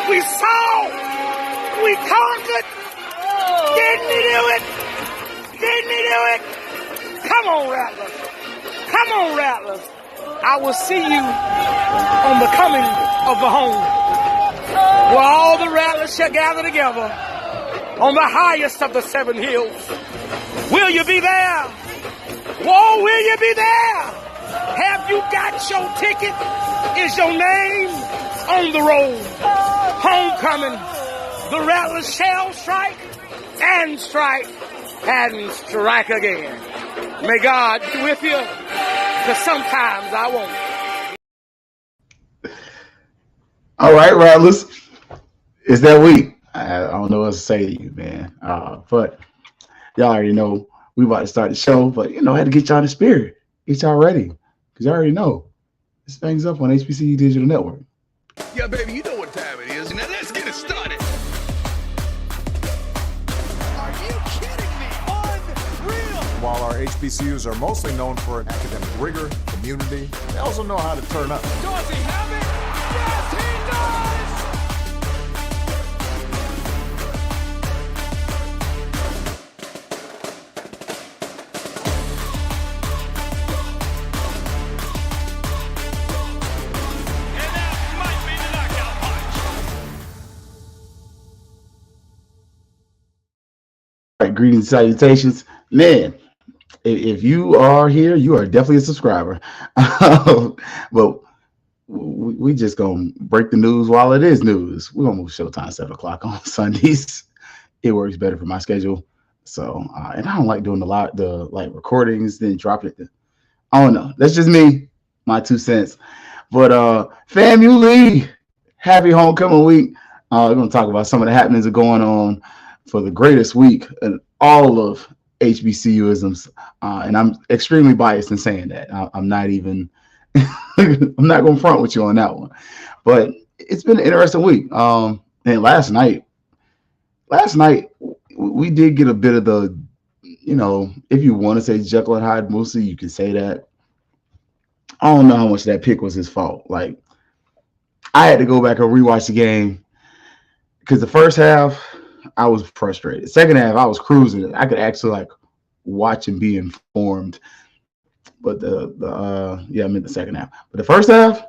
We saw. We conquered. Didn't he do it? Didn't he do it? Come on, Rattlers. Come on, Rattlers. I will see you on the coming of the home, where all the Rattlers shall gather together on the highest of the 7 hills. Will you be there? Whoa, will you be there? Have you got your ticket? Is your name on the road? Homecoming. The Rattlers shall strike and strike and strike again. May God be with you, because sometimes I won't. All right, Rattlers. It's that week. I don't know what to say to you, man. But y'all already know we about to start the show, but, I had to get y'all in the spirit. Get y'all ready, because y'all already know this Fangs up on HBCU Digital Network. Yeah, baby, you know what time it is. Now let's get it started. Are you kidding me? Unreal! While our HBCUs are mostly known for academic rigor, community, they also know how to turn up. Does he have it? Yes, he does! And that might be the knockout punch. All right, greetings, salutations. Man, if you are here, you are definitely a subscriber. But we just going to break the news while it is news. We're going to move showtime 7 o'clock on Sundays. It works better for my schedule. So, and I don't like doing the recordings, then dropping it. I don't know. That's just me, my 2 cents. But FAMU League, happy homecoming week. We're going to talk about some of the happenings that are going on for the greatest week in all of HBCUisms. And I'm extremely biased in saying that. I'm not even, I'm not going to front with you on that one. But it's been an interesting week. And last night, we did get a bit of the, if you want to say Jekyll and Hyde mostly, you can say that. I don't know how much that pick was his fault. Like, I had to go back and rewatch the game because the first half, I was frustrated. Second half, I was cruising. I could actually watch and be informed. But I meant the second half. But the first half,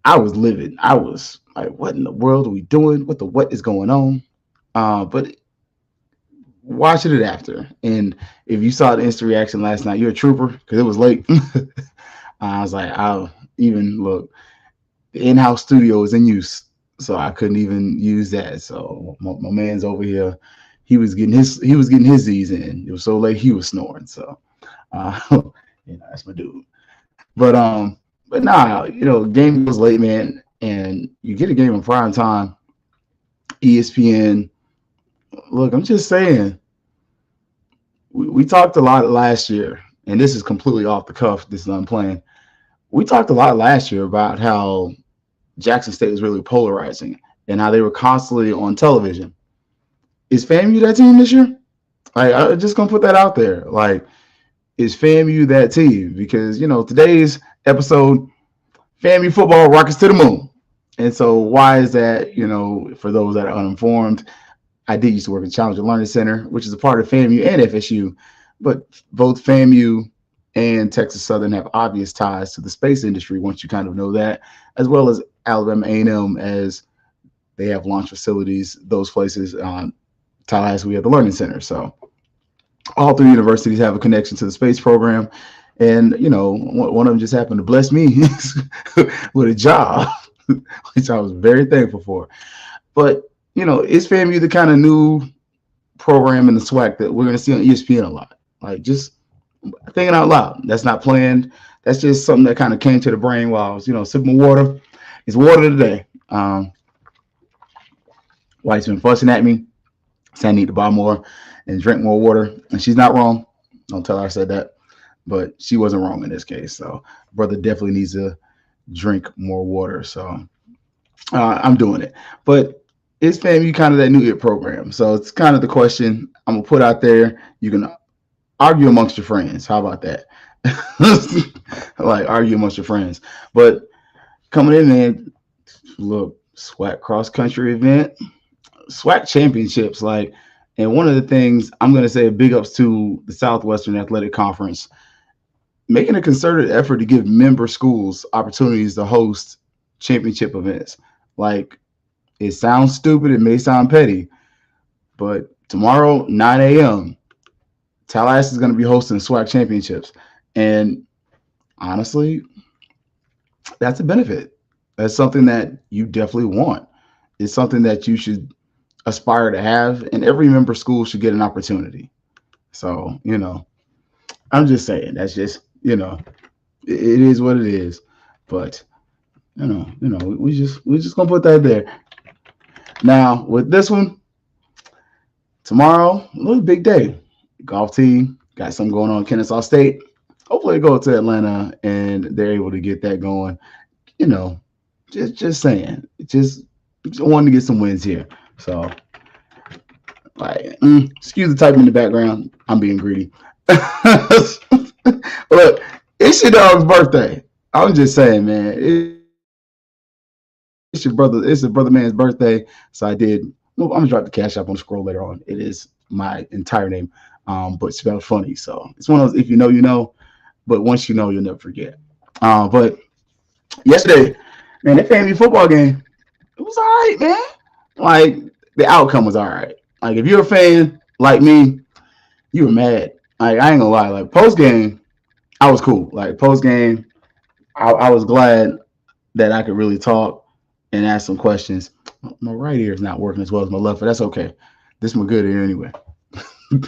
I was livid. I was like, what in the world are we doing? What is going on? But watching it after. And if you saw the instant reaction last night, you're a trooper because it was late. I was like, I'll even look. The in-house studio is in use, so I couldn't even use that. So my man's over here. He was getting his Z's in. It was so late he was snoring. So that's my dude. But nah, game was late, man, and you get a game in prime time. ESPN. Look, I'm just saying. We talked a lot last year, and this is completely off the cuff. This is unplanned. We talked a lot last year about how Jackson State was really polarizing and how they were constantly on television. Is FAMU that team this year? I'm just gonna put that out there. Is FAMU that team? Because today's episode, FAMU football rockets to the moon. And so why is that? For those that are uninformed, I did used to work at Challenger Learning Center, which is a part of FAMU and FSU, but both FAMU and Texas Southern have obvious ties to the space industry once you kind of know that, as well as Alabama A&M, as they have launch facilities, those places. Tallahassee, we have the Learning Center. So all 3 universities have a connection to the space program. And, one of them just happened to bless me with a job, which I was very thankful for. But, is FAMU the kind of new program in the SWAC that we're going to see on ESPN a lot? Just thinking out loud. That's not planned. That's just something that kind of came to the brain while I was, sipping water. It's water today. Wife's been fussing at me, saying I need to buy more and drink more water. And she's not wrong. Don't tell her I said that. But she wasn't wrong in this case. So brother definitely needs to drink more water. So I'm doing it. But is FAMU kind of that new IT program? So it's kind of the question I'm going to put out there. You can argue amongst your friends. How about that? Argue amongst your friends. But coming in, man, look, SWAC cross country event, SWAC championships. Like, and one of the things I'm going to say big ups to the Southwestern Athletic Conference, making a concerted effort to give member schools opportunities to host championship events. Like, it sounds stupid, it may sound petty, but tomorrow, 9 a.m., Tallahassee is going to be hosting SWAC championships. And honestly, that's a benefit. That's something that you definitely want. It's something that you should aspire to have, and every member school should get an opportunity. So, I'm just saying, that's just, it is what it is. But, we just gonna put that there. Now, with this one, tomorrow, a little big day. Golf team got something going on in Kennesaw State. Hopefully they go to Atlanta and they're able to get that going. Just saying. Just wanting to get some wins here. So, like, excuse the typing in the background. I'm being greedy. Look, it's your dog's birthday. I'm just saying, man. It's your brother. It's a brother man's birthday. So I'm gonna drop the cash app on the scroll later on. It is my entire name, but spelled funny. So it's one of those, if you know, you know. But once you know, you'll never forget. But yesterday, man, that FAMU football game, it was all right, man. Like, the outcome was all right. Like, if you're a fan like me, you were mad. Like, I ain't gonna lie. Like, post game, I was cool. Like, post game, I was glad that I could really talk and ask some questions. My right ear is not working as well as my left, but that's okay. This is my good ear anyway. I'm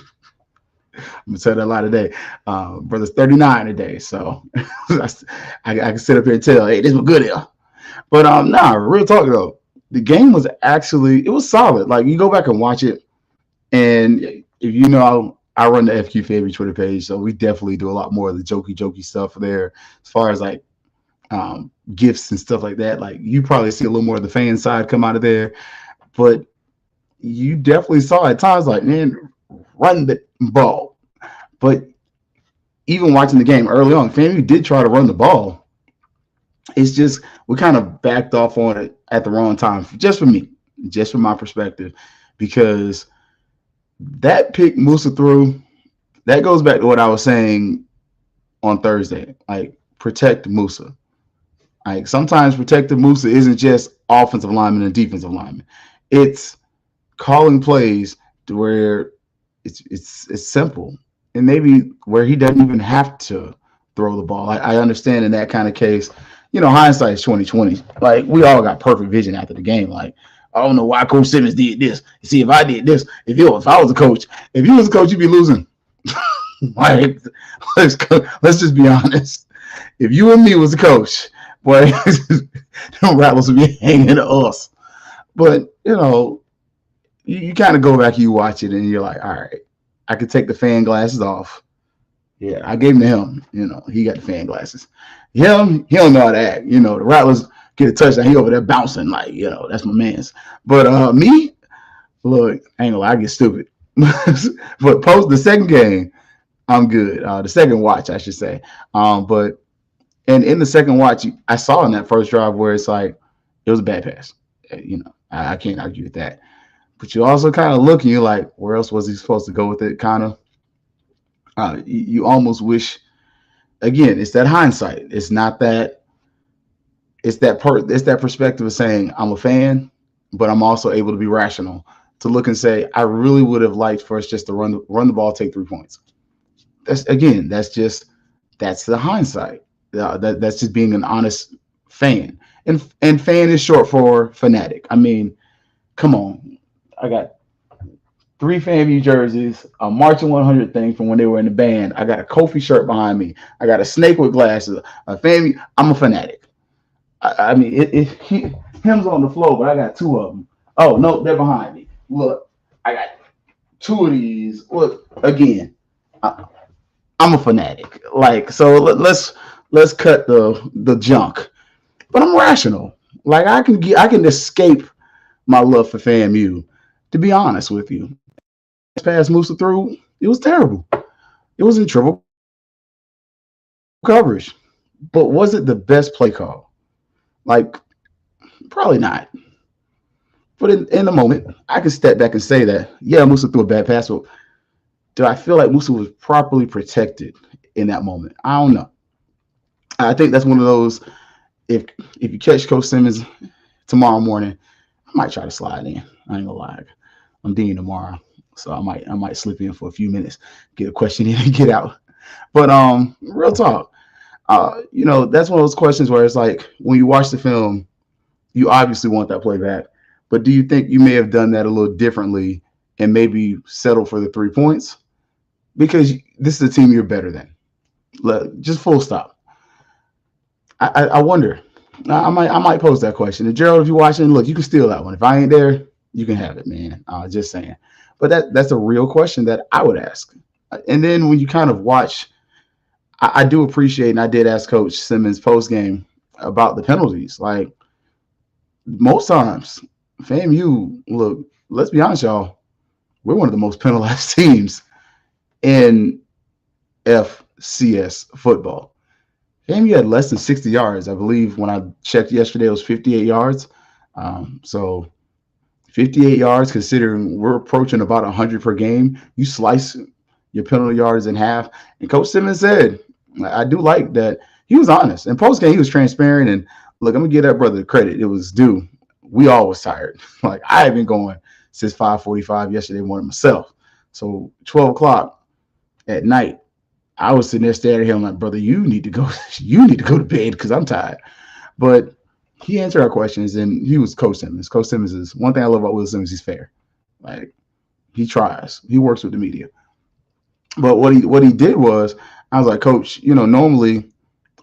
gonna tell that a lot today. Brother's 39 today, so I can sit up here and tell, hey, this is my good ear. But real talk though, the game was it was solid. Like, you go back and watch it, and if you know, I run the FQ Favorite Twitter page, so we definitely do a lot more of the jokey stuff there, as far as like gifts and stuff like that. Like, you probably see a little more of the fan side come out of there, but you definitely saw at times, like, man, run the ball. But even watching the game early on, FAMU did try to run the ball. It's just we kind of backed off on it at the wrong time, just for me, just from my perspective, because that pick Musa threw, that goes back to what I was saying on Thursday. Like, protect Musa. Like, sometimes protecting Musa isn't just offensive lineman and defensive lineman. It's calling plays to where it's simple, and maybe where he doesn't even have to throw the ball. I understand in that kind of case, hindsight is 20/20. Like, we all got perfect vision after the game. Like, I don't know why Coach Simmons did this. See, if I did this, if I was a coach, if you was a coach, you'd be losing. Like, let's just be honest. If you and me was a coach, boy, the Rattlers would be hanging to us. But you kind of go back and you watch it, and you're like, all right, I could take the fan glasses off. Yeah, I gave him to him. He got the fan glasses. He don't know how to act. The Rattlers get a touchdown, he over there bouncing like, that's my man's. But me, look, I ain't gonna lie, I get stupid. But post the second game, I'm good. The second watch, I should say. But in the second watch, I saw in that first drive where it's like, it was a bad pass. I can't argue with that. But you also kind of look and you're like, where else was he supposed to go with it? Kind of. You almost wish, again, it's that hindsight. It's not that. It's that perspective of saying, I'm a fan, but I'm also able to be rational to look and say, I really would have liked for us just to run the ball, take 3 points. That's the hindsight. That's just being an honest fan. And fan is short for fanatic. I mean, come on. I got 3 FAMU jerseys, a Marching 100 thing from when they were in the band. I got a Kofi shirt behind me. I got a snake with glasses. A FAMU. I'm a fanatic. I mean, him's on the floor, but I got 2 of them. Oh no, they're behind me. Look, I got 2 of these. Look, again, I'm a fanatic. Like, so let's cut the junk. But I'm rational. Like, I can escape my love for FAMU. To be honest with you, this pass Musa through, it was terrible. It was in triple coverage. But was it the best play call? Like, probably not. But in the moment, I can step back and say that, yeah, Musa threw a bad pass, but do I feel like Musa was properly protected in that moment? I don't know. I think that's one of those. If you catch Coach Simmons tomorrow morning, I might try to slide in. I ain't gonna lie. I'm Dean tomorrow, so I might slip in for a few minutes, get a question in, and get out. But real talk. That's one of those questions where it's like when you watch the film, you obviously want that play back. But do you think you may have done that a little differently and maybe settle for the 3 points? Because this is a team you're better than. Just full stop. I wonder. I might pose that question. And Gerald, if you're watching, look, you can steal that one. If I ain't there, you can have it, man. Just saying. But that's a real question that I would ask. And then when you kind of watch, I do appreciate, and I did ask Coach Simmons post game about the penalties. Like most times, FAMU, look, let's be honest, y'all, we're one of the most penalized teams in FCS football. FAMU had less than 60 yards. I believe when I checked yesterday, it was 58 yards. So 58 yards, considering we're approaching about 100 per game, you slice your penalty yards in half. And Coach Simmons said, I do like that he was honest. And post game, he was transparent. And look, I'm going to give that brother credit. It was due. We all was tired. Like I had been going since 5:45 yesterday morning myself. So 12 o'clock at night, I was sitting there staring at him like, brother, you need to go to bed because I'm tired. But he answered our questions, and he was Coach Simmons. Coach Simmons is one thing I love about Will Simmons. He's fair. Like he tries. He works with the media. But what he did was, I was like, Coach, normally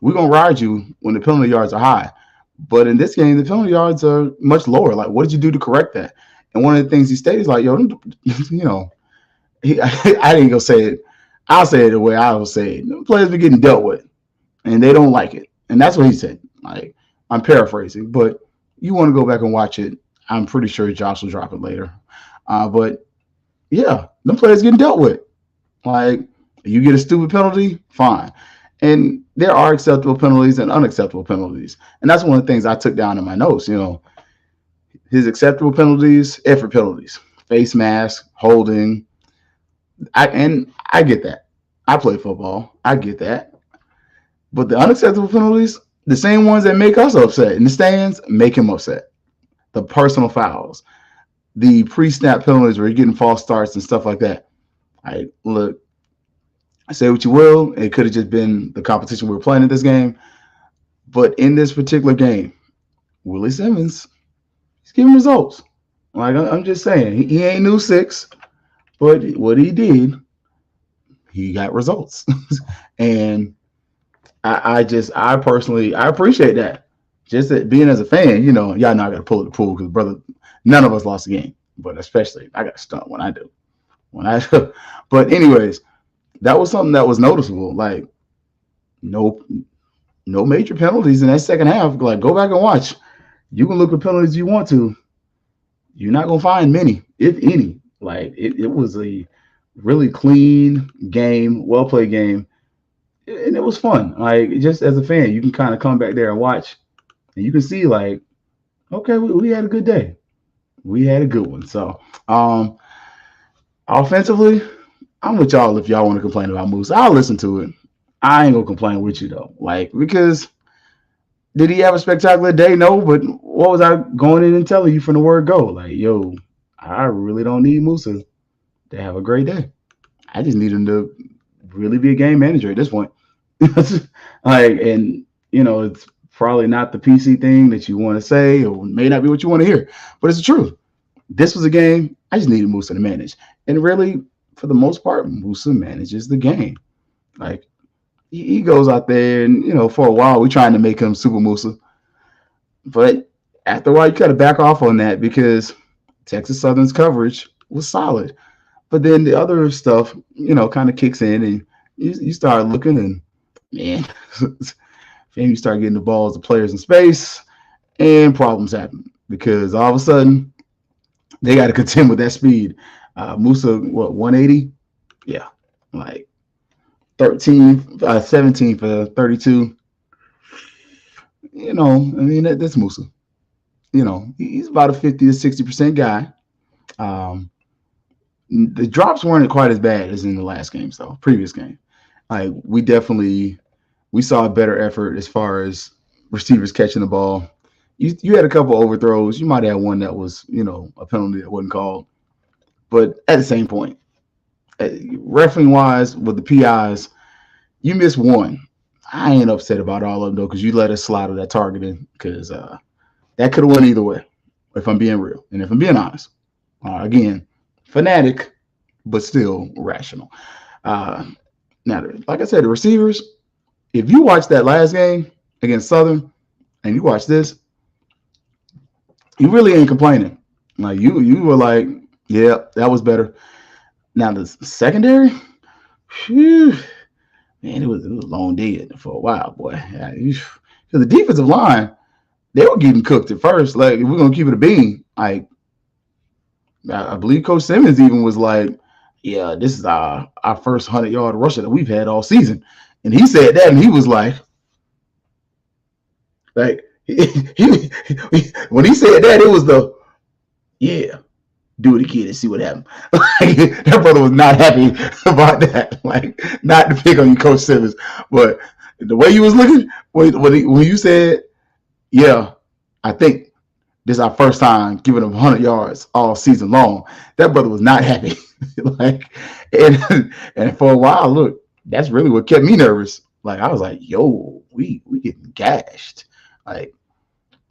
we're gonna ride you when the penalty yards are high, but in this game the penalty yards are much lower. Like, what did you do to correct that? And one of the things he stated is like, yo, I didn't go say it. I'll say it the way I will say it. The players are getting dealt with, and they don't like it. And that's what he said. Like, I'm paraphrasing, but you want to go back and watch it. I'm pretty sure Josh will drop it later. But yeah, them players getting dealt with. Like, you get a stupid penalty, fine. And there are acceptable penalties and unacceptable penalties. And that's one of the things I took down in my notes. His acceptable penalties, effort penalties, face mask, holding. I get that. I play football. I get that. But the unacceptable penalties, the same ones that make us upset in the stands, make him upset. The personal fouls, the pre-snap penalties where you're getting false starts and stuff like that. Look, say what you will. It could have just been the competition we were playing in this game. But in this particular game, Willie Simmons, he's giving results. Like, I'm just saying, he ain't new 6. But what he did, he got results. And I personally appreciate that. Just that being as a fan, y'all know I got to pull the pool because, brother, none of us lost the game. But especially, I got stunned when I do. But anyways, that was something that was noticeable. Like, no major penalties in that second half. Like, go back and watch. You can look at penalties you want to. You're not going to find many, if any. Like, it was a really clean game, well-played game, and it was fun. Like, just as a fan, you can kind of come back there and watch, and you can see, like, okay, we had a good day. We had a good one. So, offensively, I'm with y'all if y'all want to complain about Moose. I'll listen to it. I ain't going to complain with you, though. Like, because did he have a spectacular day? No, but what was I going in and telling you from the word go? Like, yo, I really don't need Musa to have a great day. I just need him to really be a game manager at this point. It's probably not the PC thing that you want to say, or may not be what you want to hear, but it's the truth. This was a game I just needed Musa to manage. And really, for the most part, Musa manages the game. Like, he goes out there and, for a while, we're trying to make him Super Musa. But after a while, you got to back off on that because Texas Southern's coverage was solid. But then the other stuff, kind of kicks in and you start looking and, man, then you start getting the balls to players in space and problems happen because all of a sudden they got to contend with that speed. Musa, 180? Yeah, like 17 for 32. That's Musa. he's about a 50 to 60% guy. The drops weren't quite as bad as in the last game, though. Previous game, like we saw a better effort as far as receivers catching the ball. You had a couple overthrows. You might have one that was, a penalty that wasn't called. But at the same point, refereeing wise with the PIs, you missed one. I ain't upset about all of them though, because you let us slide with that targeting, because that could have went either way, if I'm being real and if I'm being honest. Again, fanatic, but still rational. Now, like I said, the receivers, if you watch that last game against Southern and you watch this, you really ain't complaining. Like you were like, yeah, that was better. Now the secondary, whew, man, it was a long day for a while, boy. Because the defensive line, they were getting cooked at first. Like, if we're gonna keep it a bean, like I believe Coach Simmons even was like, yeah, this is our first 100-yard rusher that we've had all season. And he said that, and he was like he when he said that, it was yeah, do it again and see what happened. That brother was not happy about that. Like, not to pick on you, Coach Simmons, but the way you was looking when you said, yeah, I think this is our first time giving him 100 yards all season long, that brother was not happy. And for a while, look, that's really what kept me nervous. Like, I was like, yo, we getting gashed. Like,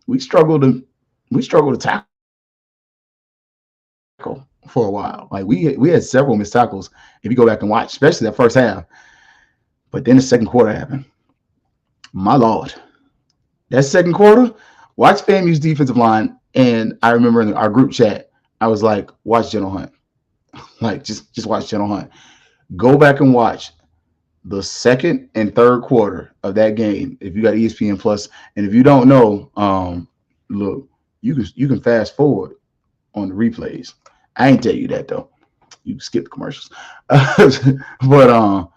we struggled to tackle for a while. Like, we had several missed tackles if you go back and watch, especially that first half. But then the second quarter happened. My Lord. That second quarter, watch FAMU's defensive line, and I remember in our group chat, I was like, watch General Hunt. Like, just watch General Hunt. Go back and watch the second and third quarter of that game if you got ESPN Plus. And if you don't know, look, you can fast forward on the replays. I ain't tell you that though. You can skip the commercials. But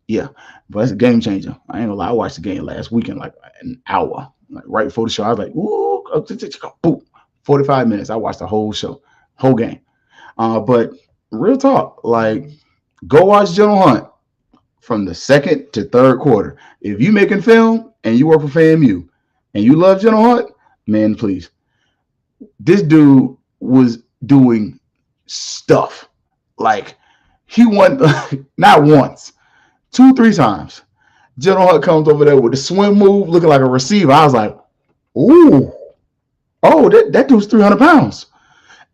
it's a game changer. I ain't gonna lie. I watched the game last weekend like an hour, like right before the show. I was like, ooh, boom, 45 minutes. I watched the whole show, whole game. But real talk, like, go watch General Hunt from the second to third quarter. If you making film and you work for FAMU and you love General Hunt, man, please. This dude was doing stuff. Like, he won not once, 2-3 times. General Hunt comes over there with the swim move, looking like a receiver. I was like, ooh, oh, that dude's 300 pounds.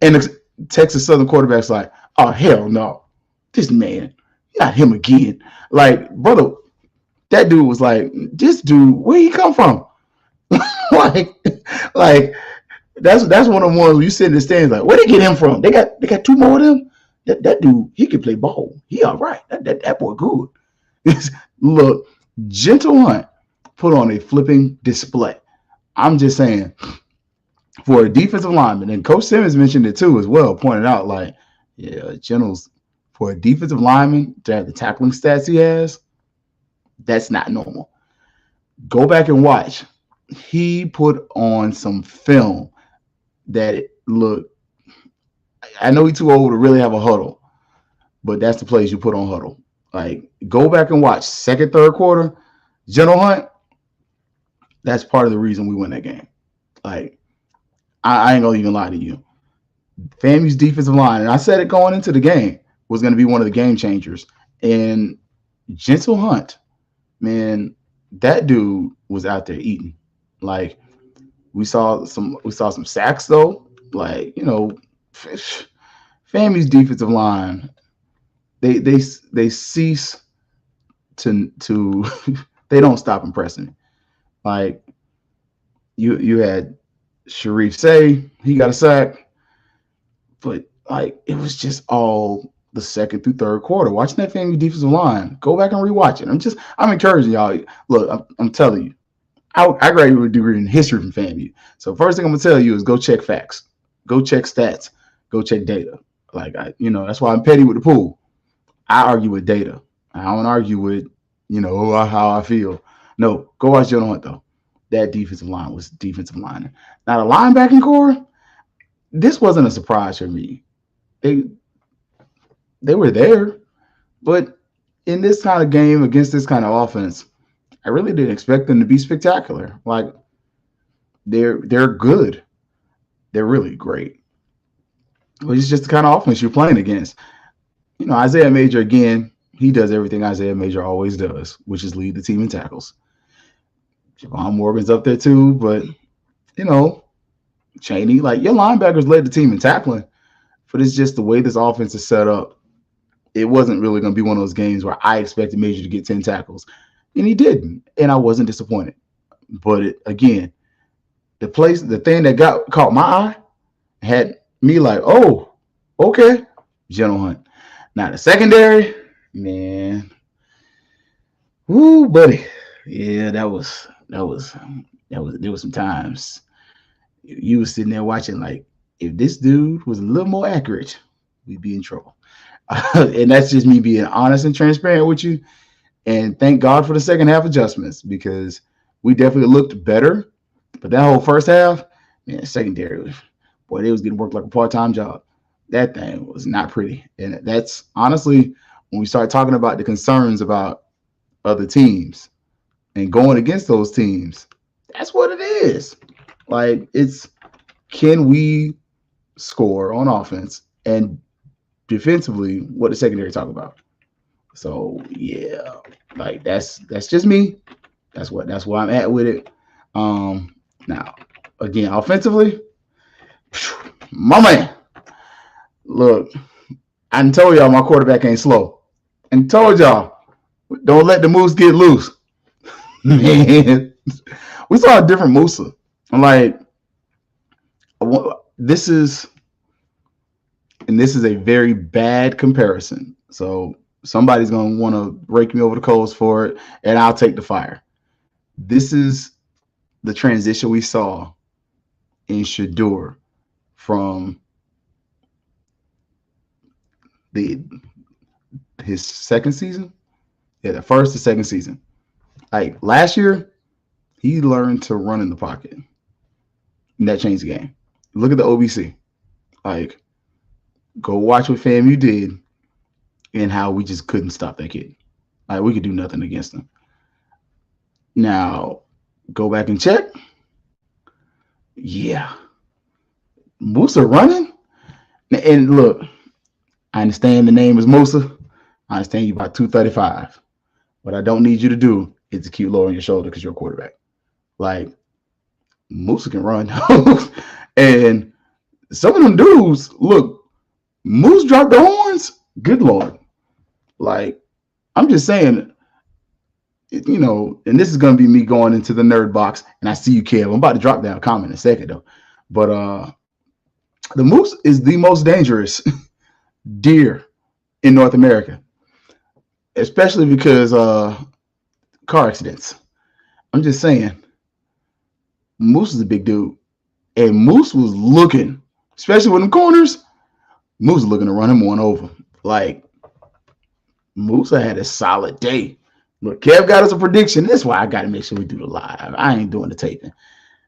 And the Texas Southern quarterback's like, oh, hell no. This man, not him again. Like, brother, that dude was like, this dude, where he come from? like that's one of the ones where you sit in the stands like, where they get him from? They got two more of them. That dude, he can play ball. He all right. That boy good. Look, Gentle Hunt put on a flipping display. I'm just saying, for a defensive lineman, and Coach Simmons mentioned it too as well, pointed out, like, yeah, Gentle's, for a defensive lineman to have the tackling stats he has, that's not normal. Go back and watch. He put on some film that look, I know he's too old to really have a huddle, but that's the place you put on huddle. Like, go back and watch second, third quarter, General Hunt. That's part of the reason we win that game. Like, I ain't gonna even lie to you. FAMU's defensive line, and I said it going into the game, was going to be one of the game changers. And Gentle Hunt, man, that dude was out there eating. Like, we saw some sacks though. Like, FAMU's defensive line, they cease to they don't stop impressing. Like, you had Sharif say he got a sack, but like, it was just all the second through third quarter. Watching that FAMU defensive line, go back and rewatch it. I'm encouraging y'all. Look, I'm telling you, I graduated with a degree in history from FAMU. So first thing I'm gonna tell you is go check facts, go check stats, go check data. Like, that's why I'm petty with the pool. I argue with data. I don't argue with how I feel. No, go watch General Hunt though. that defensive line was defensive line. Now the linebacking core, this wasn't a surprise for me. They were there, but in this kind of game against this kind of offense, I really didn't expect them to be spectacular. Like they're good. They're really great. But it's just the kind of offense you're playing against. You know, Isaiah Major, again, he does everything Isaiah Major always does, which is lead the team in tackles. Javon Morgan's up there too, but, you know, Chaney, like your linebackers led the team in tackling, but it's just the way this offense is set up. It wasn't really going to be one of those games where I expected Major to get 10 tackles, and he didn't, and I wasn't disappointed. But again, the thing that caught my eye had me like, oh, okay, General Hunt. Now the secondary, man, woo, buddy, yeah, there was some times you was sitting there watching like, if this dude was a little more accurate, we'd be in trouble. And that's just me being honest and transparent with you. And thank God for the second half adjustments, because we definitely looked better. But that whole first half, man, secondary, boy, they was getting worked like a part-time job. That thing was not pretty. And that's honestly, when we start talking about the concerns about other teams and going against those teams, that's what it is. Like, it's, can we score on offense? And defensively, what the secondary talk about? So yeah, like that's just me. That's where I'm at with it. Now again, offensively, my man. Look, I done told y'all my quarterback ain't slow. And told y'all, don't let the Moose get loose. Man, we saw a different Musa. I'm like, this is a very bad comparison. So somebody's going to want to rake me over the coals for it, and I'll take the fire. This is the transition we saw in Shedeur from his second season. Yeah, the first to second season. Like last year, he learned to run in the pocket. And that changed the game. Look at the OBC. Like, go watch what FAMU did and how we just couldn't stop that kid. Like, we could do nothing against him. Now, go back and check. Yeah. Musa running? And look, I understand the name is Musa. I understand you about 235. What I don't need you to do is to keep lowering your shoulder because you're a quarterback. Like, Musa can run. And some of them dudes, look, Moose dropped the horns. Good Lord. Like, I'm just saying, you know, and this is going to be me going into the nerd box, and I see you, Kev. I'm about to drop down a comment in a second, though. But the Moose is the most dangerous deer in North America, especially because car accidents. I'm just saying, Moose is a big dude. And Moose was looking, especially with the corners, Moose was looking to run him one over. Like, Moose had a solid day. Look, Kev got us a prediction. That's why I got to make sure we do the live. I ain't doing the taping.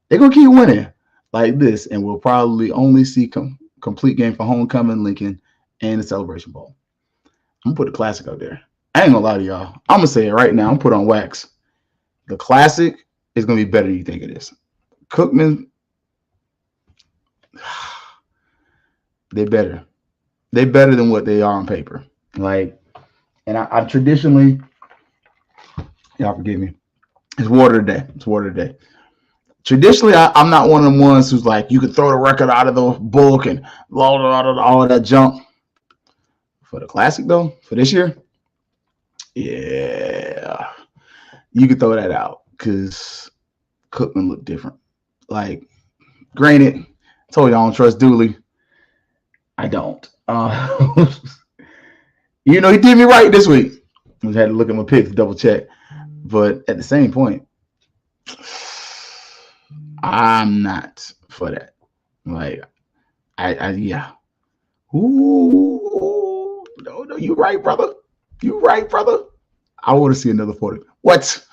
They're going to keep winning like this, and we'll probably only see complete game for Homecoming, Lincoln, and the Celebration Bowl. I'm going to put the Classic out there. I ain't going to lie to y'all. I'm going to say it right now. I'm going to put on wax. The Classic is going to be better than you think it is. Cookman, they're better. They're better than what they are on paper. Like, and I traditionally, y'all forgive me, it's water today. It's water today. Traditionally, I'm not one of them ones who's like, you can throw the record out of the book and all of that junk. For the Classic, though, for this year, yeah, you can throw that out because Cookman looked different. Like, granted, I told you I don't trust Dooley. I don't. You know, he did me right this week. I had to look at my picks to double check. But at the same point, I'm not for that. Like, yeah. Ooh, no, you're right, brother. You're right, brother. I want to see another 40. What?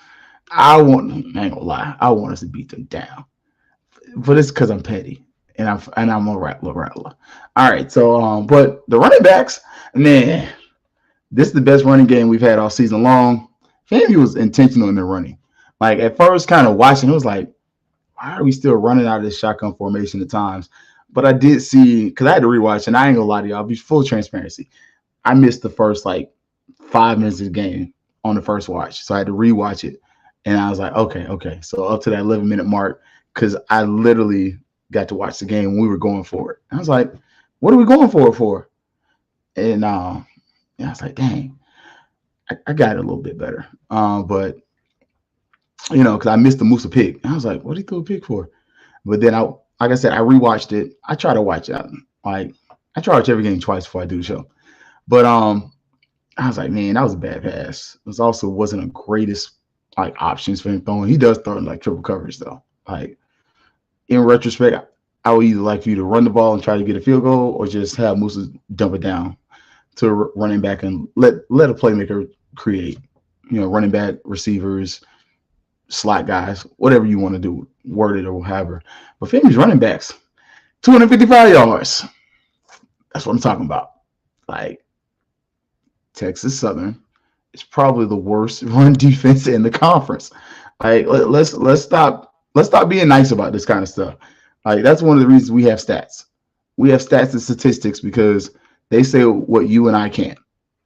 I ain't gonna lie, I want us to beat them down, but it's because I'm petty and I'm a Rattler. All right, so but the running backs, man, this is the best running game we've had all season long. FAMU was intentional in their running. Like at first, kind of watching, it was like, why are we still running out of this shotgun formation at times? But I did see, because I had to rewatch, and I ain't gonna lie to y'all, I'll be full transparency. I missed the first like 5 minutes of the game on the first watch, so I had to rewatch it. And I was like, okay. So up to that 11-minute mark, because I literally got to watch the game when we were going for it. I was like, what are we going for it for? And I was like, dang, I got it a little bit better. But because I missed the Musa pick. I was like, what did he throw a pick for? But then like I said, I rewatched it. I try to watch it. Like I try to watch every game twice before I do the show. But I was like, man, that was a bad pass. It also wasn't the greatest like options for him throwing. He does throw in like triple coverage though. Like in retrospect, I would either like for you to run the ball and try to get a field goal, or just have Musa dump it down to running back and let a playmaker create. Running back, receivers, slot guys, whatever you want to do, word it or whatever. But FAMU's running backs, 255 yards. That's what I'm talking about. Like Texas Southern is probably the worst run defense in the conference. Like let's stop being nice about this kind of stuff. Like that's one of the reasons we have stats. We have stats and statistics because they say what you and I can't.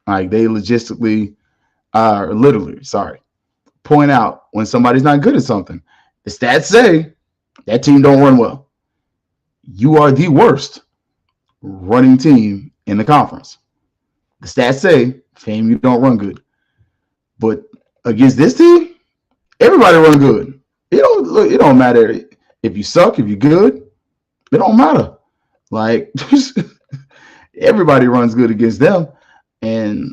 Like they literally point out when somebody's not good at something. The stats say that team don't run well. You are the worst running team in the conference. The stats say FAMU don't run good. But against this team, everybody run good. It don't matter if you suck, if you're good. It don't matter. Like everybody runs good against them. And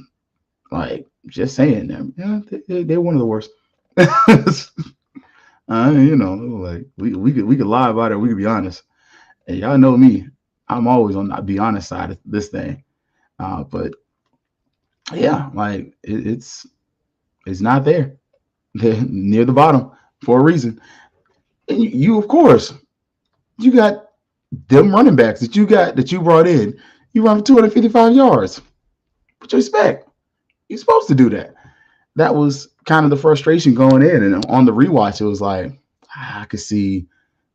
like just saying them, they're one of the worst. Like we could lie about it. We could be honest. And y'all know me. I'm always on the be honest side of this thing. But yeah, like it's not there. They're near the bottom for a reason. And you of course, you got them running backs that you brought in. You run for 255 yards. What you expect? You're supposed to do that. That was kind of the frustration going in. And on the rewatch, it was like, I could see,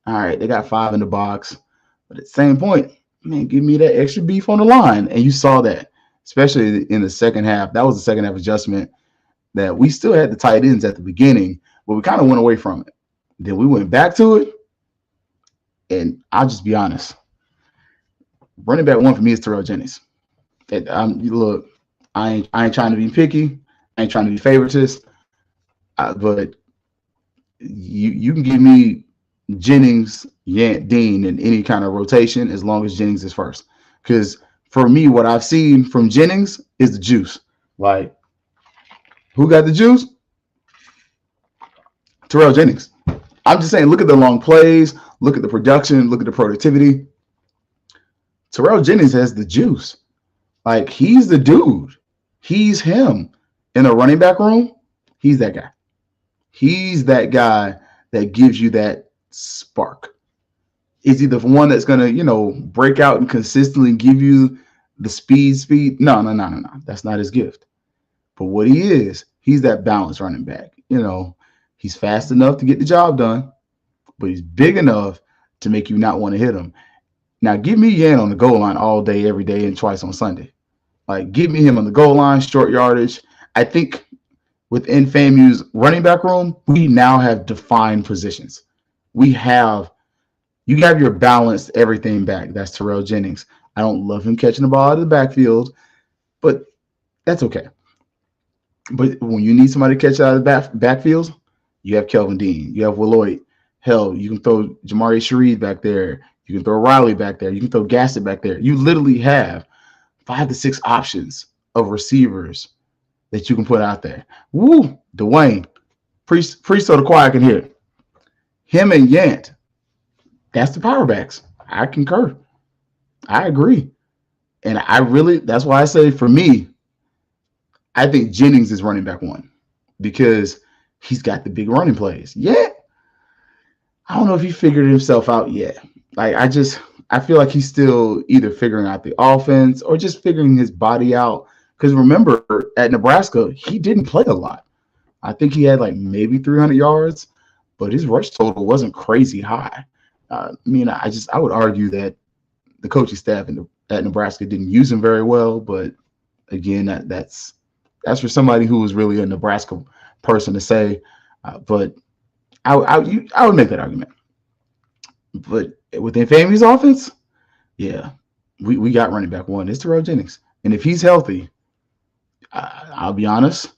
all right, they got 5 in the box. But at the same point, man, give me that extra beef on the line. And you saw that, especially in the second half. That was the second half adjustment that we still had the tight ends at the beginning, but we kind of went away from it. Then we went back to it. And I'll just be honest. Running back one for me is Terrell Jennings. Look, I ain't trying to be picky. I ain't trying to be favoritist. But you can give me Jennings, Yant, Dean in any kind of rotation as long as Jennings is first. Because for me, what I've seen from Jennings is the juice. Like, who got the juice? Terrell Jennings. I'm just saying, look at the long plays, look at the production, look at the productivity. Terrell Jennings has the juice. Like, he's the dude. He's him. In a running back room, he's that guy. He's that guy that gives you that spark. Is he the one that's going to, break out and consistently give you the speed? No. That's not his gift. But what he is, he's that balanced running back. He's fast enough to get the job done, but he's big enough to make you not want to hit him. Now, give me Yan on the goal line all day, every day, and twice on Sunday. Like, give me him on the goal line, short yardage. I think within FAMU's running back room, we now have defined positions. You have your balanced everything back. That's Terrell Jennings. I don't love him catching the ball out of the backfield, but that's okay. But when you need somebody to catch out of the backfields, you have Kelvin Dean. You have Willoyd. Hell, you can throw Jamari Sharif back there. You can throw Riley back there. You can throw Gassett back there. You literally have 5 to 6 options of receivers that you can put out there. Woo, Dwayne. Priest so the choir can hear it. Him and Yant, that's the power backs. I concur. I agree. And that's why I say for me, I think Jennings is running back one because he's got the big running plays. Yeah. I don't know if he figured himself out yet. Like, I feel like he's still either figuring out the offense or just figuring his body out. Because remember, at Nebraska, he didn't play a lot. I think he had like maybe 300 yards, but his rush total wasn't crazy high. I would argue that the coaching staff at Nebraska didn't use him very well. But again, that's for somebody who was really a Nebraska person to say. But I would make that argument. But within FAMU's offense, yeah, we got running back one. It's Terrell Jennings. And if he's healthy, I'll be honest,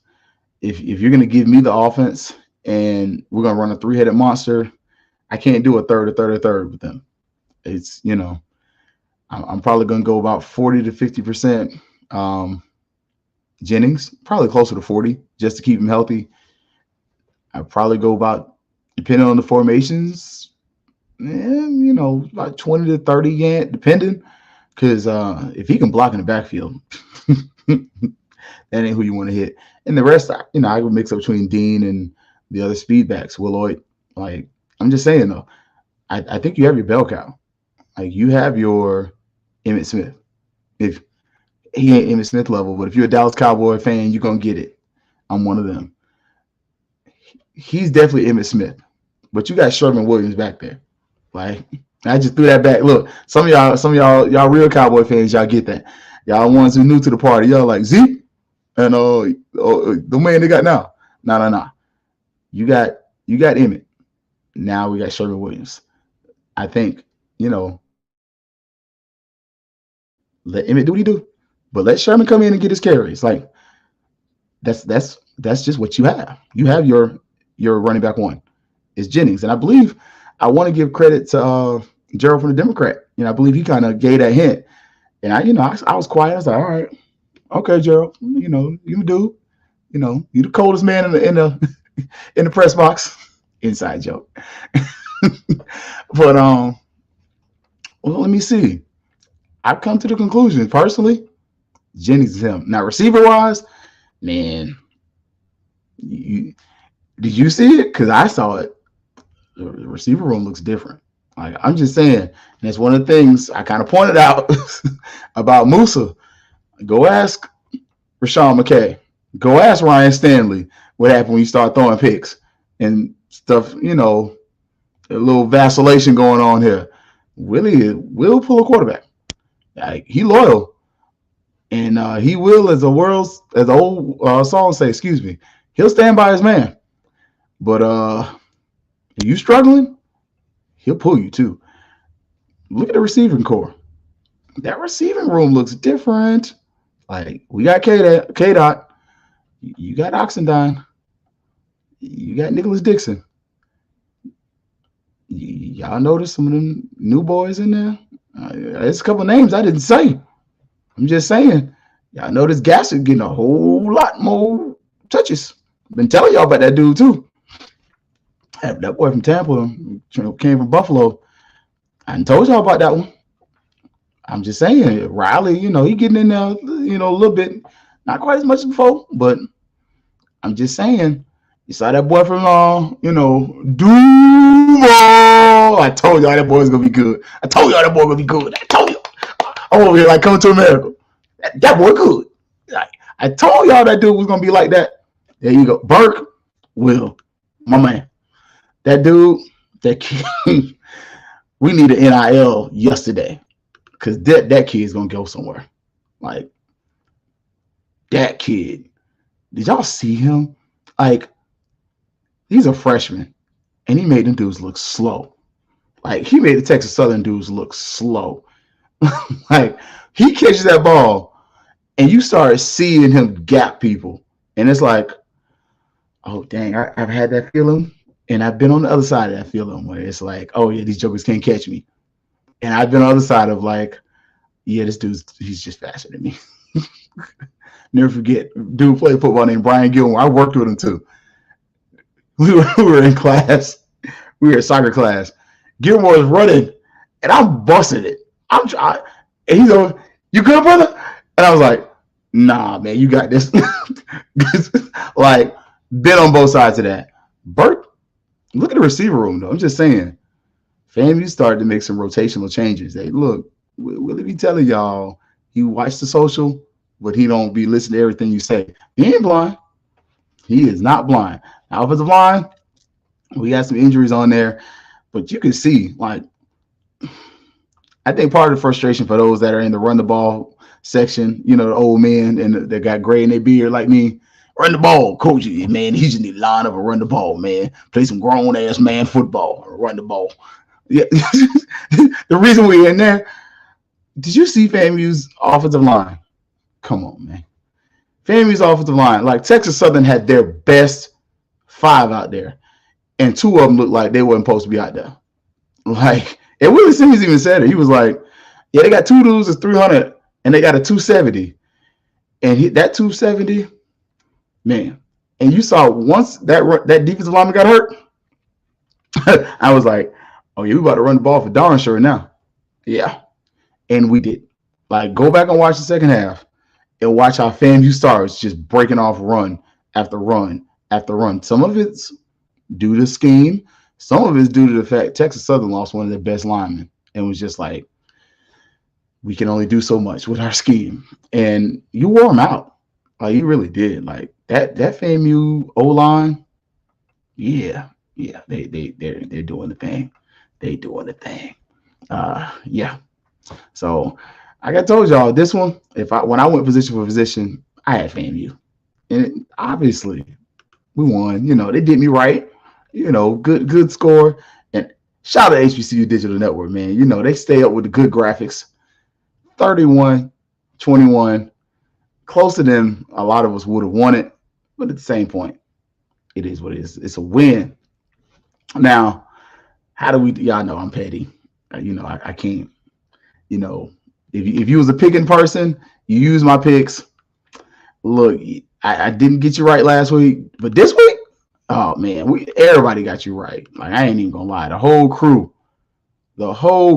if you're going to give me the offense and we're going to run a three-headed monster, I can't do a third with them. It's, I'm probably going to go about 40 to 50% Jennings, probably closer to 40 just to keep him healthy. I'd probably go about, depending on the formations, about 20 to 30 again, depending. Because if he can block in the backfield, that ain't who you want to hit. And the rest, I would mix up between Dean and the other speed backs, Willoyd. Like, I'm just saying, though, I think you have your bell cow. Like, you have your Emmitt Smith. If he ain't Emmitt Smith level, but if you're a Dallas Cowboy fan, you're going to get it. I'm one of them. He's definitely Emmitt Smith. But you got Sherman Williams back there. Like, I just threw that back. Look, some of y'all real Cowboy fans, y'all get that. Y'all ones who new to the party, y'all like Zeke and the man they got now. No. You got Emmitt. Now we got Sherman Williams. I think, let Emmitt do what he do, but let Sherman come in and get his carries. Like, that's just what you have. You have your running back one is Jennings, and I believe I want to give credit to Gerald from the Democrat. I believe he kind of gave that hint, and I was quiet. I was like, all right, okay, Gerald, you do, you the coldest man in the press box. Inside joke. But well, let me see. I've come to the conclusion personally, Jennings is him. Now, receiver wise, man, did you see it? Because I saw it. The receiver room looks different. Like, I'm just saying, and it's one of the things I kind of pointed out about Musa. Go ask Rashawn McKay. Go ask Ryan Stanley what happened when you start throwing picks and stuff, a little vacillation going on here. Willie will pull a quarterback. Like, he loyal. And he will, as the old song say, he'll stand by his man. But if you struggling, he'll pull you too. Look at the receiving core. That receiving room looks different. Like, we got K-Dot. You got Oxendine. You got Nicholas Dixon. Y'all notice some of them new boys in there? There's a couple names I didn't say. I'm just saying. Y'all notice Gassett getting a whole lot more touches. Been telling y'all about that dude too. That boy from Tampa came from Buffalo. I told y'all about that one. I'm just saying, Riley, he getting in there, a little bit, not quite as much as before, but I'm just saying, you saw that boy from, Duval. I told y'all that boy's gonna be good. I told y'all. I'm over here like Coming to America. That boy good. I told y'all that dude was gonna be like that. There you go, Burke, Will, my man. That dude, that kid, we need an NIL yesterday because that kid's going to go somewhere. Like, that kid, did y'all see him? Like, he's a freshman, and he made them dudes look slow. Like, he made the Texas Southern dudes look slow. Like, he catches that ball, and you start seeing him gap people. And it's like, oh, dang, I've had that feeling. And I've been on the other side of that feeling where it's like, oh, yeah, these jokers can't catch me. And I've been on the other side of like, yeah, this he's just faster than me. Never forget, dude played football named Brian Gilmore. I worked with him too. We were in class. We were in soccer class. Gilmore was running, and I'm busting it. I'm trying. And he's over, you good, brother? And I was like, nah, man, you got this. Like, been on both sides of that. Burt, look at the receiver room, though. I'm just saying. FAMU started to make some rotational changes. They look, Willie be telling y'all he watched the social, but he don't be listening to everything you say. He ain't blind. He is not blind. Now, offensive line, we got some injuries on there, but you can see, like, I think part of the frustration for those that are in the run the ball section, you know, the old men and they got gray in their beard like me, run the ball, coach. Man, he just need to line up and run the ball, man. Play some grown ass man football or run the ball. Yeah. The reason we're in there, did you see FAMU's offensive line? Come on, man. FAMU's offensive line, like Texas Southern had their best 5 out there, and 2 of them looked like they weren't supposed to be out there. Like, and Willie Simmons even said it. He was like, yeah, they got 2 dudes that's 300, and they got a 270. And that 270, man. And you saw once that defensive lineman got hurt, I was like, oh, yeah, we about to run the ball for darn sure now. Yeah. And we did. Like, go back and watch the second half and watch how FAMU starts just breaking off run after run after run. Some of it's due to scheme. Some of it's due to the fact Texas Southern lost one of their best linemen and was just like, we can only do so much with our scheme. And you wore them out. Like, you really did. Like, that FAMU O-line, yeah, they're doing the thing. They doing the thing. Yeah. So like I told y'all, this one, when I went position for position, I had FAMU. And obviously we won. You know, they did me right. You know, good score. And shout out to HBCU Digital Network, man. You know, they stay up with the good graphics. 31-21. Closer than a lot of us would have wanted. But at the same point, it is what it is. It's a win. Now, how do we? Y'all know I'm petty. You know, I can't. You know, if you was a picking person, you use my picks. Look, I didn't get you right last week, but this week, oh man, everybody got you right. Like, I ain't even gonna lie, the whole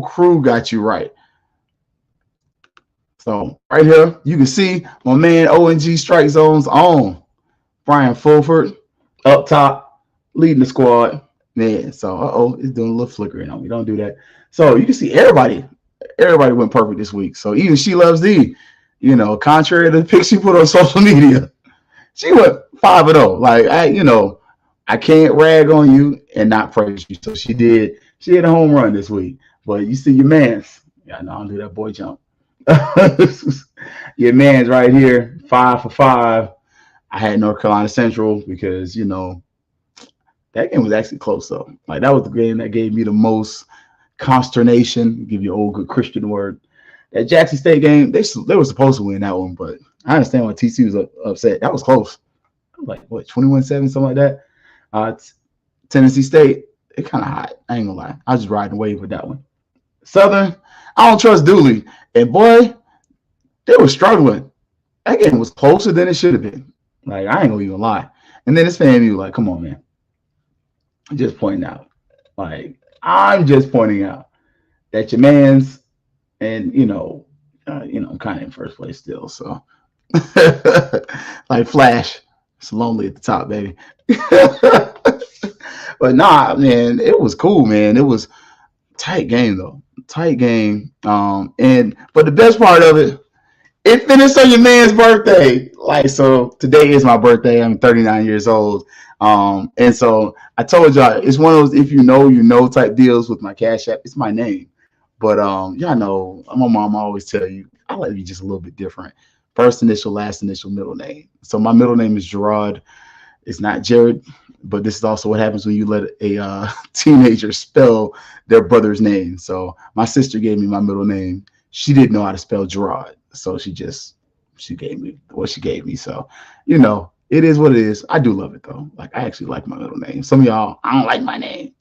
crew got you right. So right here, you can see my man ONG Strike Zone's on. Brian Fulford up top, leading the squad. Man, so it's doing a little flickering on me. Don't do that. So you can see everybody went perfect this week. So even She Loves D, you know, contrary to the pics she put on social media, she went 5-0. Like, I can't rag on you and not praise you. So she hit a home run this week. But you see your man's, I know I don't do that boy jump. Your man's right here, 5 for 5. I had North Carolina Central because, you know, that game was actually close, though. Like, that was the game that gave me the most consternation. Give you an old good Christian word. That Jackson State game, they were supposed to win that one, but I understand why TC was upset. That was close. Like, what, 21-7, something like that? Tennessee State, it kind of hot. I ain't gonna lie. I was just riding the wave with that one. Southern, I don't trust Dooley. And boy, they were struggling. That game was closer than it should have been. Like, I ain't gonna even lie. And then it's FAMU, like, come on, man. Just pointing out. Like, I'm just pointing out that your man's, and I'm kind of in first place still. So, like Flash, it's lonely at the top, baby. But nah, man, it was cool, man. It was tight game though, tight game. But the best part of it, it finished on your man's birthday. Like, so today is my birthday. I'm 39 years old. And so I told y'all, it's one of those if you know type deals with my Cash App. It's my name. But y'all know, my mom always tell you, I like to be just a little bit different. First initial, last initial, middle name. So my middle name is Gerard. It's not Jared, but this is also what happens when you let a teenager spell their brother's name. So my sister gave me my middle name. She didn't know how to spell Gerard. So she gave me what she gave me. So, it is what it is. I do love it though. Like, I actually like my middle name. Some of y'all, I don't like my name.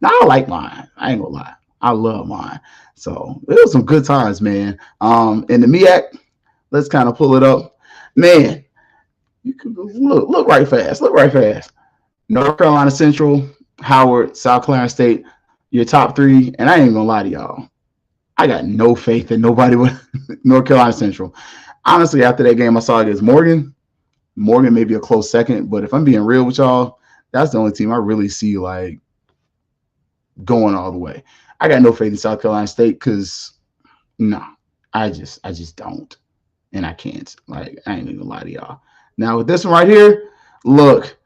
No, I like mine. I ain't gonna lie. I love mine. So it was some good times, man. In the MEAC, let's kind of pull it up. Man, you can look right fast. Look right fast. North Carolina Central, Howard, South Carolina State, your top 3. And I ain't gonna lie to y'all. I got no faith in nobody with North Carolina Central. Honestly, after that game I saw against Morgan may be a close second, but if I'm being real with y'all, That's the only team I really see like going all the way. I got no faith in South Carolina State because I just don't, and I can't. Like, I ain't even gonna lie to y'all. Now with this one right here, look,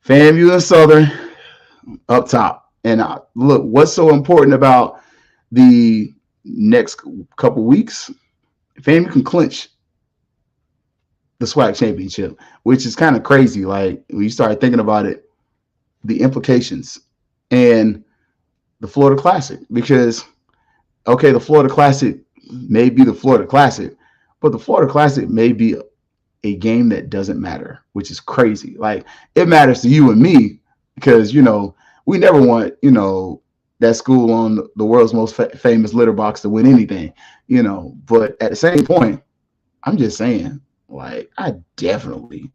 FAMU and Southern up top, and look, what's so important about the next couple weeks? FAMU can clinch the SWAC championship, which is kind of crazy. Like, when you start thinking about it, the implications and the Florida Classic, because okay, the Florida Classic may be the Florida Classic, but the Florida Classic may be a game that doesn't matter, which is crazy. Like, it matters to you and me because, we never want, that school on the world's most famous litter box to win anything, but at the same point, I'm just saying, like, I definitely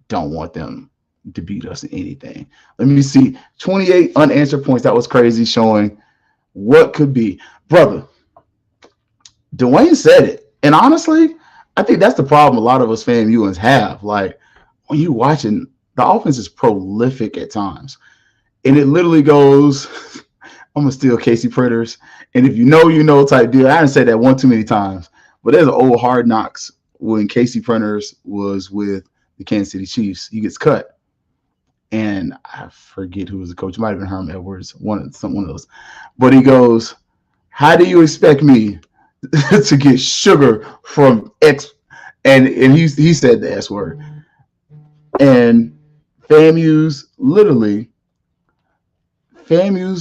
don't want them to beat us in anything. Let me see. 28 unanswered points. That was crazy, showing what could be. Brother, Dwayne said it. And honestly, I think that's the problem a lot of us FAMUans have. Like, when you're watching, the offense is prolific at times. And it literally goes, I'm going to steal Casey Printers. And if you know type deal. I didn't say that one too many times. But there's an old Hard Knocks when Casey Printers was with the Kansas City Chiefs. He gets cut. And I forget who was the coach. It might have been Herm Edwards, one of those. But he goes, how do you expect me to get sugar from X? And he said the S word. And FAMU's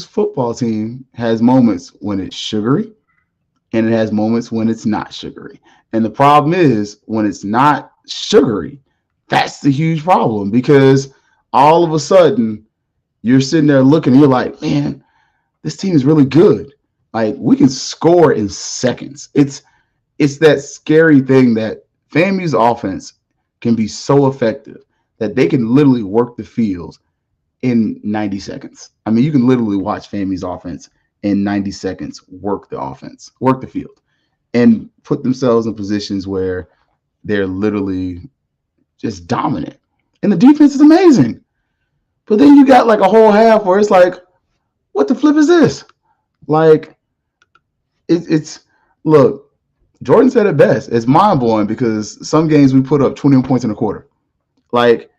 football team has moments when it's sugary, and it has moments when it's not sugary. And the problem is, when it's not sugary, that's the huge problem, because all of a sudden you're sitting there looking and you're like, man, this team is really good. Like, we can score in seconds. It's that scary thing that FAMU's offense can be so effective that they can literally work the field in 90 seconds. I mean, you can literally watch FAMU's offense in 90 seconds work the field, and put themselves in positions where they're literally just dominant. And the defense is amazing. But then you got like a whole half where it's like, what the flip is this? Like, it's look, Jordan said it best. It's mind-blowing because some games we put up 21 points in a quarter. Like,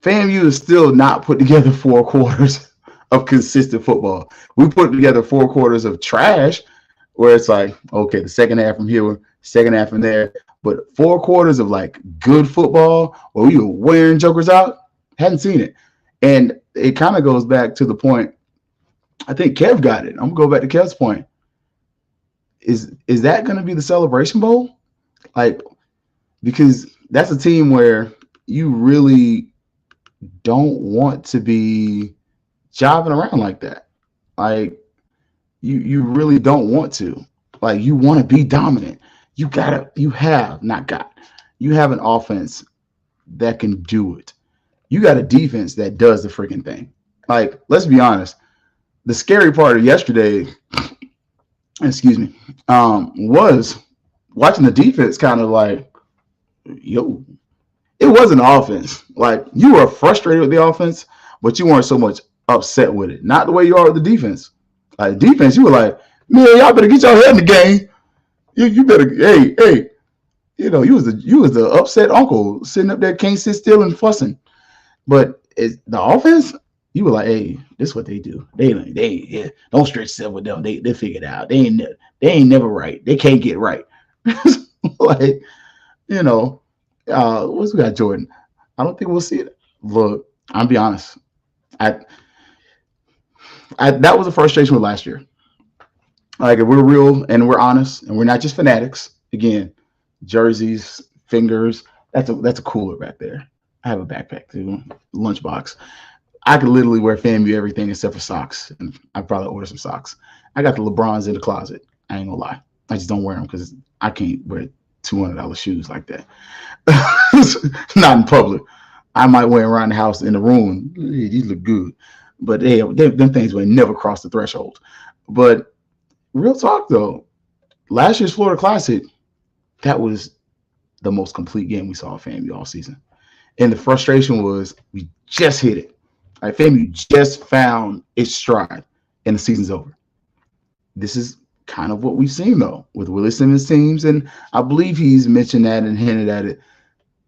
FAMU is still not put together 4 quarters of consistent football. We put together 4 quarters of trash where it's like, okay, the second half from here, second half from there. But 4 quarters of like good football where we were wearing jokers out, hadn't seen it. And it kind of goes back to the point, I think Kev got it. I'm going to go back to Kev's point. Is that going to be the Celebration Bowl? Like, because that's a team where you really don't want to be jobbing around like that. Like, you really don't want to. Like, you want to be dominant. You have an offense that can do it. You got a defense that does the freaking thing. Like, let's be honest. The scary part of yesterday, was watching the defense kind of like, yo, it wasn't offense. Like, you were frustrated with the offense, but you weren't so much upset with it. Not the way you are with the defense. Like, defense, you were like, man, y'all better get your head in the game. You better, hey, you was the upset uncle sitting up there, can't sit still and fussing. But the offense, you were like, hey, this is what they do. They don't stretch yourself with them. They figure it out. They ain't never right. They can't get right. Like, what's we got, Jordan? I don't think we'll see it. Look, I'll be honest. That was a frustration with last year. Like, if we're real and we're honest and we're not just fanatics, again, jerseys, fingers, that's a cooler back there. I have a backpack too, lunchbox. I could literally wear FAMU everything except for socks, and I'd probably order some socks. I got the LeBrons in the closet. I ain't gonna lie. I just don't wear them because I can't wear $200 shoes like that. Not in public. I might wear them around the house in the room. Hey, these look good. But them things would never cross the threshold. But real talk, though, last year's Florida Classic, that was the most complete game we saw at FAMU all season. And the frustration was we just hit it. Like FAMU just found its stride and the season's over. This is kind of what we've seen though with Willie Simmons teams. And I believe he's mentioned that and hinted at it,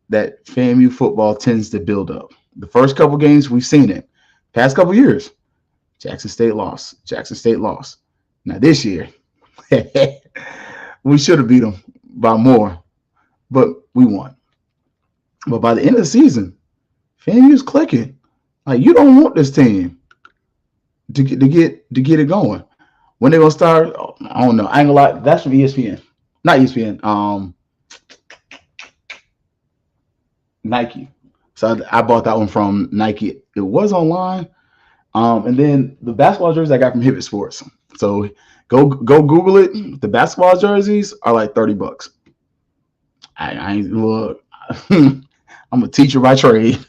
that FAMU football tends to build up. The first couple games we've seen it. Past couple years, Jackson State lost. Now this year, we should have beat them by more, but we won. But by the end of the season, FAMU's clicking. Like, you don't want this team to get it going. When they're gonna start, I don't know. I ain't gonna lie. That's from ESPN, not ESPN. Nike. So I bought that one from Nike. It was online. And then the basketball jerseys I got from Hibbett Sports. So go Google it. The basketball jerseys are like $30. I ain't look. I'm a teacher by trade.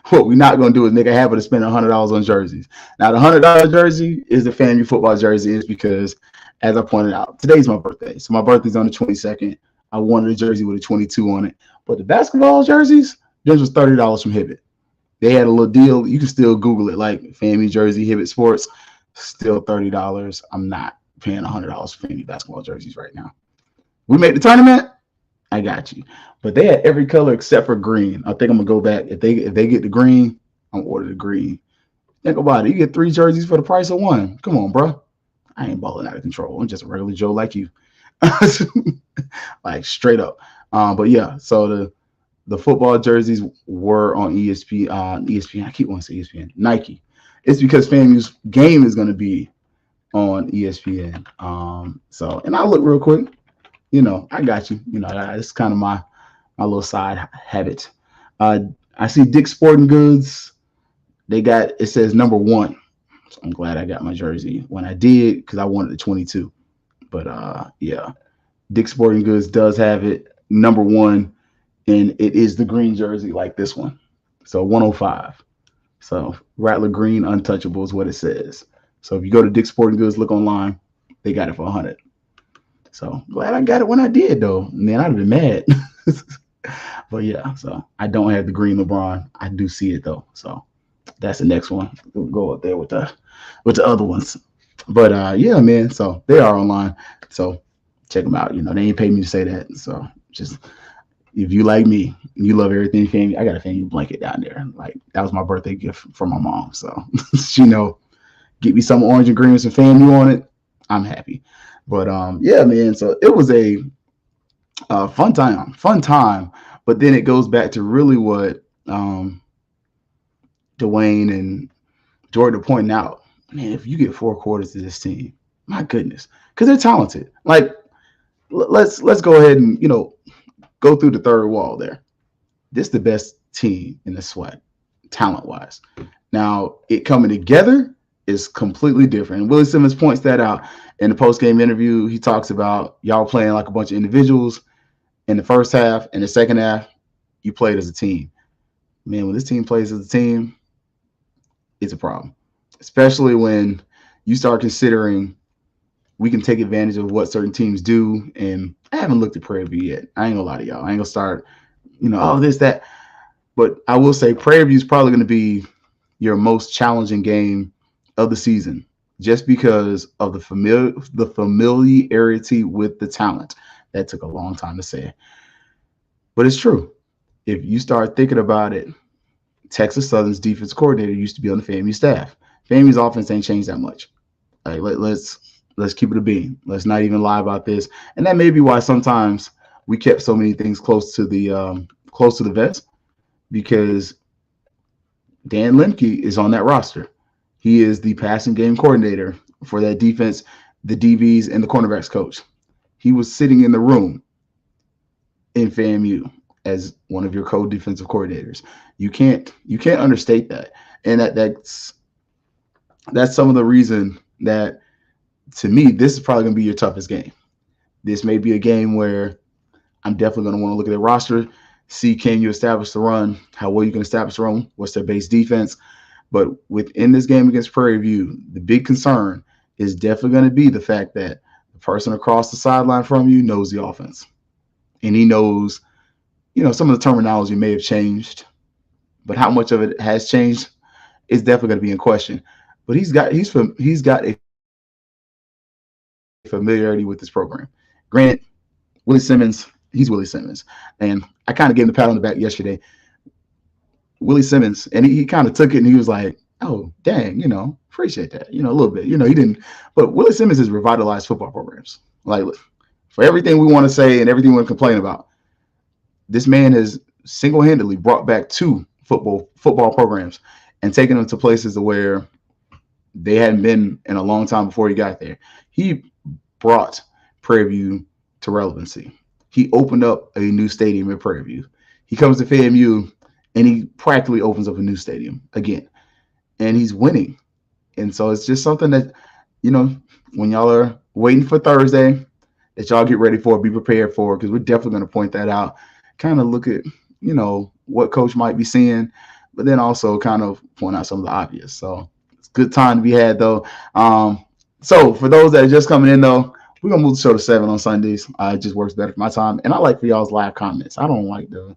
What we're not gonna do is make a habit of spending $100 on jerseys. Now the $100 jersey is the FAMU football jersey, is because, as I pointed out, today's my birthday. So my birthday's on the 22nd. I wanted a jersey with a 22 on it. But the basketball jerseys, this was $30 from Hibbett. They had a little deal. You can still Google it, like FAMU jersey, Hibbett Sports, still $30. I'm not paying $100 for FAMU basketball jerseys right now. We made the tournament, I got you. But they had every color except for green. I think I'm gonna go back. If they get the green, I'm gonna order the green. Think about it. You get 3 jerseys for the price of 1. Come on, bro. I ain't balling out of control. I'm just a regular Joe like you. Like straight up. But yeah, so the football jerseys were on ESPN. I keep wanting to say ESPN. Nike. It's because FAMU's game is gonna be on ESPN. So, and I'll look real quick. You know, I got you. You know, it's kind of my little side habit. I see Dick's Sporting Goods. It says number 1. So I'm glad I got my jersey when I did, because I wanted the 22. But yeah, Dick's Sporting Goods does have it number 1, and it is the green jersey like this one. So 105. So Rattler green untouchable is what it says. So if you go to Dick's Sporting Goods, look online, they got it for 100. So glad I got it when I did, though. Man, I'd have been mad. But yeah, so I don't have the green LeBron. I do see it though. So that's the next one. We'll go up there with the other ones. But yeah, man. So they are online. So check them out. You know, they ain't paid me to say that. So just, if you like me, you love everything FAMU, I got a FAMU blanket down there. Like, that was my birthday gift from my mom. So she know, get me some orange and green with some FAMU on it, I'm happy. But yeah, man. So it was a fun time. But then it goes back to really what Dwayne and Jordan are pointing out. Man, if you get 4 quarters to this team, my goodness, because they're talented. Like, let's go ahead and, you know, go through the third wall there. This is the best team in the SWAC, talent-wise. Now, it coming together is completely different. And Willie Simmons points that out in the post-game interview. He talks about y'all playing like a bunch of individuals in the first half. In the second half, you played as a team. Man, when this team plays as a team, it's a problem. Especially when you start considering we can take advantage of what certain teams do. And I haven't looked at Prairie View yet. I ain't gonna lie to y'all. I ain't gonna start, you know, oh, this, that. But I will say Prairie View is probably gonna be your most challenging game of the season, just because of the familiarity with the talent. That took a long time to say, but it's true. If you start thinking about it, Texas Southern's defense coordinator used to be on the FAMU staff. FAMU's offense ain't changed that much. Like, let's keep it a beam. Let's not even lie about this. And that may be why sometimes we kept so many things close to the vest, because Dan Lemke is on that roster. He is the passing game coordinator for that defense, the DBs, and the cornerbacks coach. He was sitting in the room in FAMU as one of your co-defensive coordinators. You can't understate that. And that's some of the reason that, to me, this is probably going to be your toughest game. This may be a game where I'm definitely going to want to look at the roster, see, can you establish the run, how well you can establish the run, what's their base defense. But within this game against Prairie View, the big concern is definitely going to be the fact that the person across the sideline from you knows the offense. And he knows, you know, some of the terminology may have changed but how much of it has changed is definitely going to be in question. But he's got a familiarity with this program. Granted, Willie Simmons, he's Willie Simmons, and I kind of gave him the pat on the back yesterday. Willie Simmons, and he kind of took it and he was like, "Oh, dang, appreciate that, a little bit." He didn't, but Willie Simmons has revitalized football programs. Like, for everything we want to say and everything we want to complain about, this man has single-handedly brought back 2 football programs and taken them to places where they hadn't been in a long time before he got there. He brought Prairie View to relevancy. He opened up a new stadium in Prairie View. He comes to FAMU and he practically opens up a new stadium again. And he's winning. And so it's just something that, when y'all are waiting for Thursday, that y'all get ready for, be prepared for, because we're definitely going to point that out. Kind of look at, what coach might be seeing, but then also kind of point out some of the obvious. So it's a good time to be had, though. So for those that are just coming in, though, we're going to move the show to 7 on Sundays. It just works better for my time. And I like for y'all's live comments. I don't like to,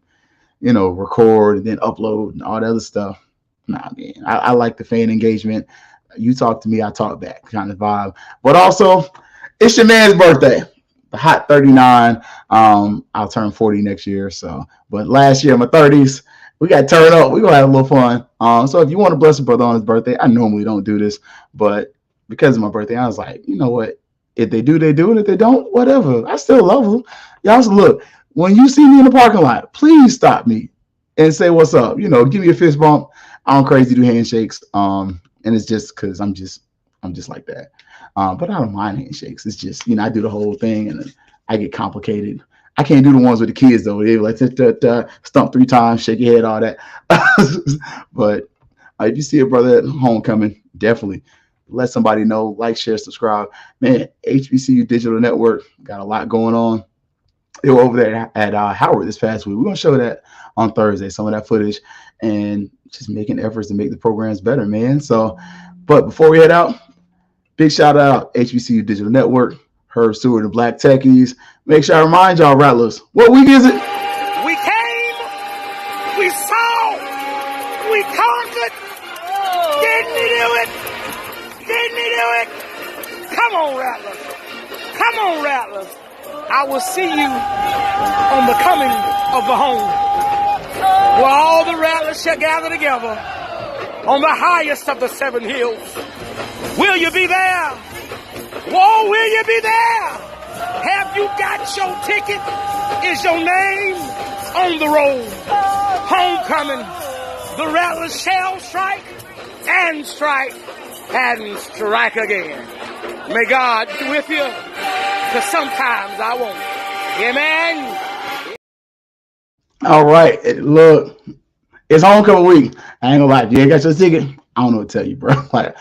record and then upload and all that other stuff. Nah, man. I like the fan engagement. You talk to me, I talk back kind of vibe. But also, it's your man's birthday. The hot 39. I'll turn 40 next year. But last year, my 30s, we got to turn up. We're going to have a little fun. So if you want to bless a brother on his birthday, I normally don't do this, but because of my birthday, I was like, you know what? If they do, they do. And if they don't, whatever. I still love them. Y'all, look, when you see me in the parking lot, please stop me and say what's up. Give me a fist bump. I'm crazy to do handshakes. And it's just because I'm just like that. But I don't mind handshakes. It's just, I do the whole thing and I get complicated. I can't do the ones with the kids, though. They're like, stump 3 times, shake your head, all that. But if you see a brother at homecoming, definitely let somebody know. Like, share, subscribe. Man, HBCU Digital Network got a lot going on. They were over there at Howard this past week. We're going to show that on Thursday, some of that footage, and just making efforts to make the programs better, man. So, but before we head out, big shout out HBCU Digital Network, Herb Stewart and Black Techies. Make sure I remind y'all, Rattlers, what week is it? We came, we saw, we conquered. Didn't he do it? Didn't he do it? Come on, Rattlers. Come on, Rattlers. I will see you on the coming of the home, where all the Rattlers shall gather together on the highest of the 7 hills. Will you be there? Whoa, will you be there? Have you got your ticket? Is your name on the roll? Homecoming. The Rattlers shall strike and strike and strike again. May God be with you, because sometimes I won't. Amen. All right. Look, it's homecoming week. I ain't gonna lie. If you ain't got your ticket, I don't know what to tell you, bro. Like,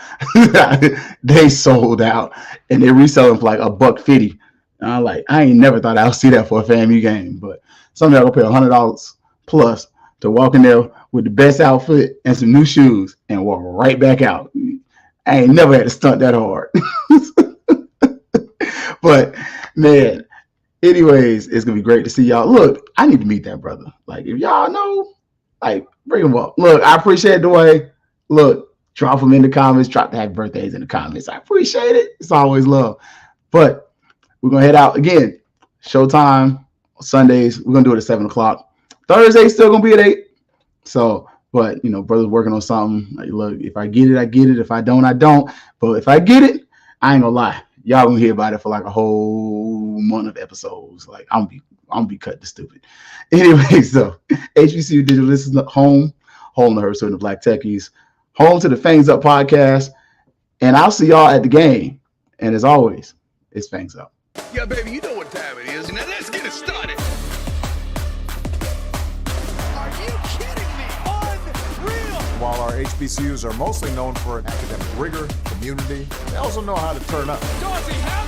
they sold out and they're reselling for like $150. And I'm like, I ain't never thought I would see that for a FAMU game, but some of y'all gonna pay $100 plus to walk in there with the best outfit and some new shoes and walk right back out. I ain't never had to stunt that hard. But man, anyways, it's gonna be great to see y'all. Look, I need to meet that brother. Like, if y'all know, like, bring him up. Look, I appreciate the way. Look, drop them in the comments. Drop the happy birthdays in the comments. I appreciate it. It's always love. But we're going to head out again. Showtime Sundays. We're going to do it at 7 o'clock. Thursday still going to be at 8. So, but, brother's working on something. Like, look, if I get it, I get it. If I don't, I don't. But if I get it, I ain't going to lie. Y'all going to hear about it for like a whole month of episodes. Like, I'm going to be cut to stupid. Anyway, so HBCU Digital, this is home to Herb Stewart and the Black Techies. Home to the Fangs Up podcast. And I'll see y'all at the game. And as always, it's Fangs Up. Yeah, baby, you know what time it is. Now let's get it started. Are you kidding me? Unreal. While our HBCUs are mostly known for academic rigor, community, they also know how to turn up. Dorsey, how